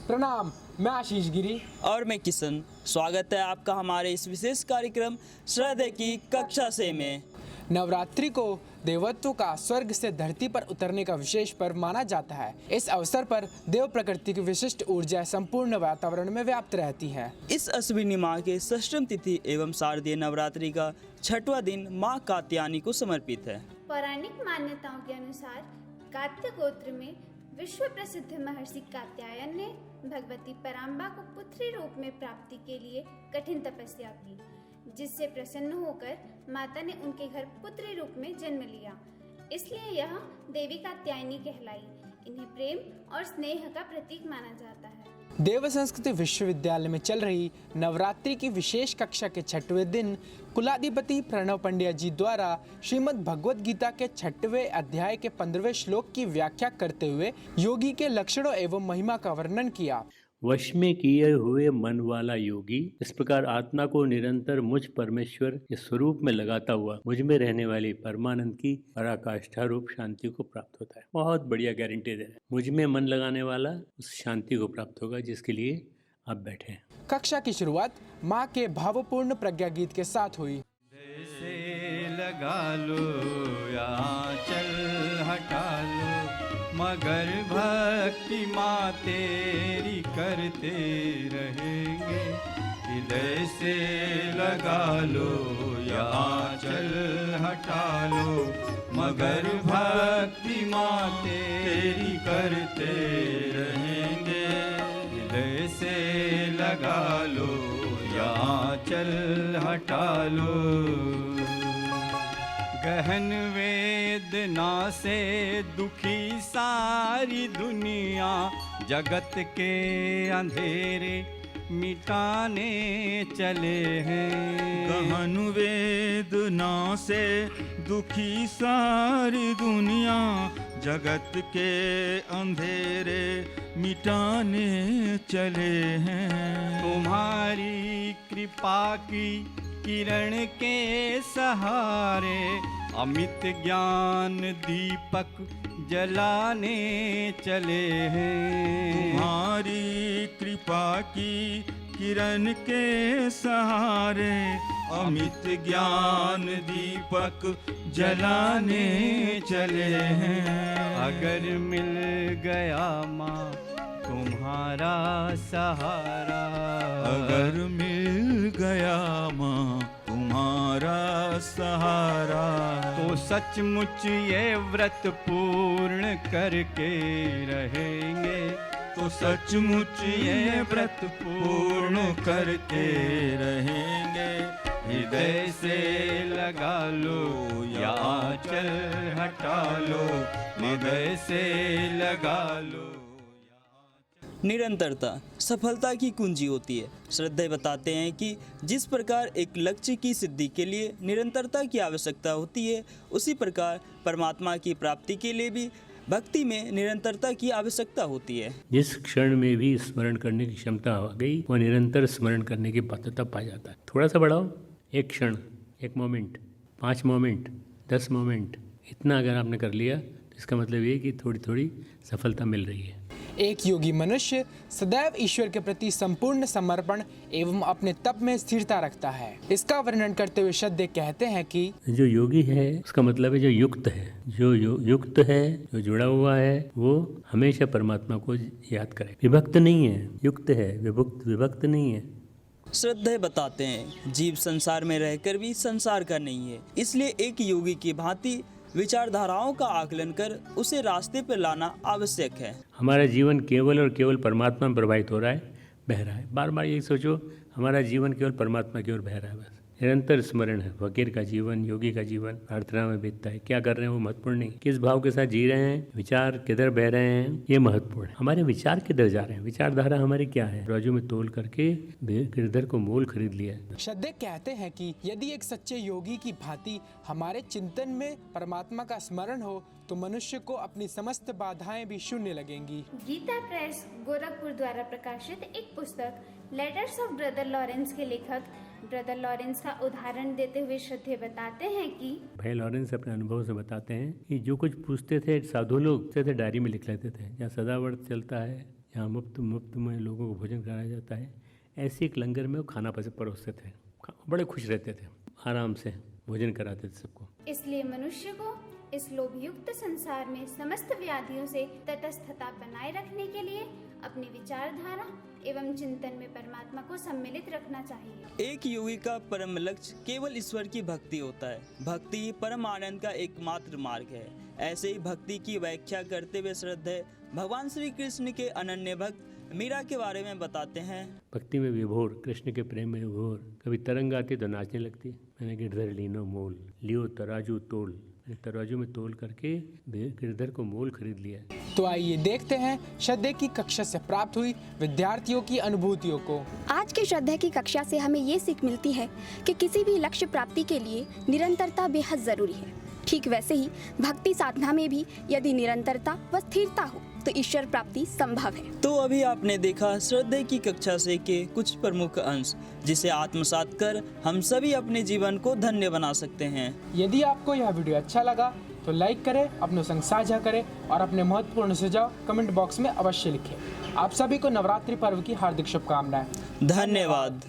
प्रणाम, मैं आशीष गिरी और मैं किशन। स्वागत है आपका हमारे इस विशेष कार्यक्रम श्रद्धे की कक्षा से में। नवरात्रि को देवत्व का स्वर्ग से धरती पर उतरने का विशेष पर्व माना जाता है। इस अवसर पर देव प्रकृति की विशिष्ट ऊर्जा संपूर्ण वातावरण में व्याप्त रहती है। इस अश्विनी माह के षष्ठम तिथि एवं शारदीय नवरात्रि का छठवां दिन माँ कात्यायनी को समर्पित है। पौराणिक मान्यताओं के अनुसार कात्य गोत्र में विश्व प्रसिद्ध महर्षि कात्यायन ने भगवती पराम्बा को पुत्री रूप में प्राप्ति के लिए कठिन तपस्या की, जिससे प्रसन्न होकर माता ने उनके घर पुत्री रूप में जन्म लिया। इसलिए यह देवी कात्यायनी कहलाई। इन्हें प्रेम और स्नेह का प्रतीक माना जाता है। देव संस्कृति विश्वविद्यालय में चल रही नवरात्रि की विशेष कक्षा के छठवें दिन कुलाधिपति प्रणव पंड्या जी द्वारा श्रीमद् भगवद गीता के 6वें अध्याय के 15वें श्लोक की व्याख्या करते हुए योगी के लक्षणों एवं महिमा का वर्णन किया। वश में किए हुए मन वाला योगी इस प्रकार आत्मा को निरंतर मुझ परमेश्वर के स्वरूप में लगाता हुआ मुझ में रहने वाली परमानंद की पराकाष्ठा रूप शांति को प्राप्त होता है। बहुत बढ़िया गारंटी दे रहे हैं। मुझ में मन लगाने वाला उस शांति को प्राप्त होगा जिसके लिए आप बैठे हैं। कक्षा की शुरुआत माँ के भावपूर्ण प्रज्ञा गीत के साथ हुई। जैसे लगा लो या चल हटा लो, मगर भक्ति माँ तेरी करते रहेंगे। हृदय से लगा लो या चल हटा लो, मगर भक्ति माँ तेरी करते रहेंगे। हृदय से लगा लो या चल हटा लो। गहन वेदना से दुखी सारी दुनिया, जगत के अंधेरे मिटाने चले हैं। गहन वेदना से दुखी सारी दुनिया, जगत के अंधेरे मिटाने चले हैं। तुम्हारी कृपा की किरण के सहारे अमित ज्ञान दीपक जलाने चले हैं। तुम्हारी कृपा की किरण के सहारे अमित ज्ञान दीपक जलाने चले हैं। अगर मिल गया माँ तुम्हारा सहारा, अगर मिल गया माँ तुम्हारा सहारा, तो सचमुच ये व्रत पूर्ण करके रहेंगे। तो सचमुच ये व्रत पूर्ण करके रहेंगे। हृदय से लगा लो या चल हटा लो, हृदय से लगा लो। निरंतरता सफलता की कुंजी होती है। श्रद्धेय बताते हैं कि जिस प्रकार एक लक्ष्य की सिद्धि के लिए निरंतरता की आवश्यकता होती है, उसी प्रकार परमात्मा की प्राप्ति के लिए भी भक्ति में निरंतरता की आवश्यकता होती है। जिस क्षण में भी स्मरण करने की क्षमता आ गई, वह निरंतर स्मरण करने की पात्रता पा जाता है। थोड़ा सा बढ़ाओ, एक क्षण, एक मोमेंट, 5 मोमेंट, 10 मोमेंट, इतना अगर आपने कर लिया तो इसका मतलब ये कि थोड़ी थोड़ी सफलता मिल रही है। एक योगी मनुष्य सदैव ईश्वर के प्रति संपूर्ण समर्पण एवं अपने तप में स्थिरता रखता है। इसका वर्णन करते हुए श्रद्धेय कहते हैं कि जो योगी है उसका मतलब है जो युक्त है। जो युक्त है, जो जुड़ा हुआ है, वो हमेशा परमात्मा को याद करे। विभक्त नहीं है, युक्त है, विभक्त नहीं है। श्रद्धेय बताते हैं जीव संसार में रहकर भी संसार का नहीं है, इसलिए एक योगी की भांति विचारधाराओं का आकलन कर उसे रास्ते पर लाना आवश्यक है। हमारा जीवन केवल और केवल परमात्मा में प्रभावित हो रहा है, बह रहा है। बार बार ये सोचो, हमारा जीवन केवल परमात्मा की ओर बह रहा है। बस निरंतर स्मरण है। फकीर का जीवन, योगी का जीवन प्रार्थना में बीतता है। क्या कर रहे हैं वो महत्वपूर्ण नहीं, किस भाव के साथ जी रहे हैं, विचार किधर बह रहे हैं, ये महत्वपूर्ण है। हमारे विचार किधर जा रहे हैं, विचारधारा हमारी क्या है। राजू में तोल करके गिरधर को मोल खरीद लिया। श्रद्धेय कहते हैं कि यदि एक सच्चे योगी की भांति हमारे चिंतन में परमात्मा का स्मरण हो तो मनुष्य को अपनी समस्त बाधाएं भी शून्य लगेंगी। गीता प्रेस गोरखपुर द्वारा प्रकाशित एक पुस्तक लेटर्स ऑफ ब्रदर लॉरेंस के लेखक ब्रदर लॉरेंस का उदाहरण देते हुए श्रद्धेय बताते हैं कि भाई लॉरेंस अपने अनुभव से बताते हैं कि जो कुछ पूछते थे साधु लोग, डायरी में लिख लेते थे। जहाँ सदाव्रत चलता है जहाँ मुफ्त में लोगों को भोजन कराया जाता है, ऐसे एक लंगर में वो खाना परोसते थे। बड़े खुश रहते थे, आराम से भोजन कराते थे सबको। इसलिए मनुष्य को इस लोभयुक्त संसार में समस्त व्याधियों से तटस्थता बनाए रखने के लिए अपनी विचारधारा एवं चिंतन में परमात्मा को सम्मिलित रखना चाहिए। एक योगी का परम लक्ष्य केवल ईश्वर की भक्ति होता है। भक्ति ही परम आनंद का एकमात्र मार्ग है। ऐसे ही भक्ति की व्याख्या करते हुए श्रद्धेय भगवान श्री कृष्ण के अनन्य भक्त मीरा के बारे में बताते हैं। भक्ति में विभोर, कृष्ण के प्रेम में विभोर, कभी तरंग आती तो नाचने लगती। मैंने गिरधर लीनो मोल, लियो तराजू तोल, मैंने तराजू में तोल करके गिरधर को मोल खरीद लिया। तो आइए देखते हैं श्रद्धेय की कक्षा से प्राप्त हुई विद्यार्थियों की अनुभूतियों को। आज के श्रद्धेय की कक्षा से हमें ये सीख मिलती है कि किसी भी लक्ष्य प्राप्ति के लिए निरंतरता बेहद जरूरी है। ठीक वैसे ही भक्ति साधना में भी यदि निरंतरता व स्थिरता हो तो ईश्वर प्राप्ति संभव है। तो अभी आपने देखा श्रद्धेय की कक्षा से के कुछ प्रमुख अंश, जिसे आत्मसात कर हम सभी अपने जीवन को धन्य बना सकते हैं। यदि आपको यह वीडियो अच्छा लगा तो लाइक करें, अपनों संग साझा करें और अपने महत्वपूर्ण सुझाव कमेंट बॉक्स में अवश्य लिखें। आप सभी को नवरात्रि पर्व की हार्दिक शुभकामनाएं। धन्यवाद।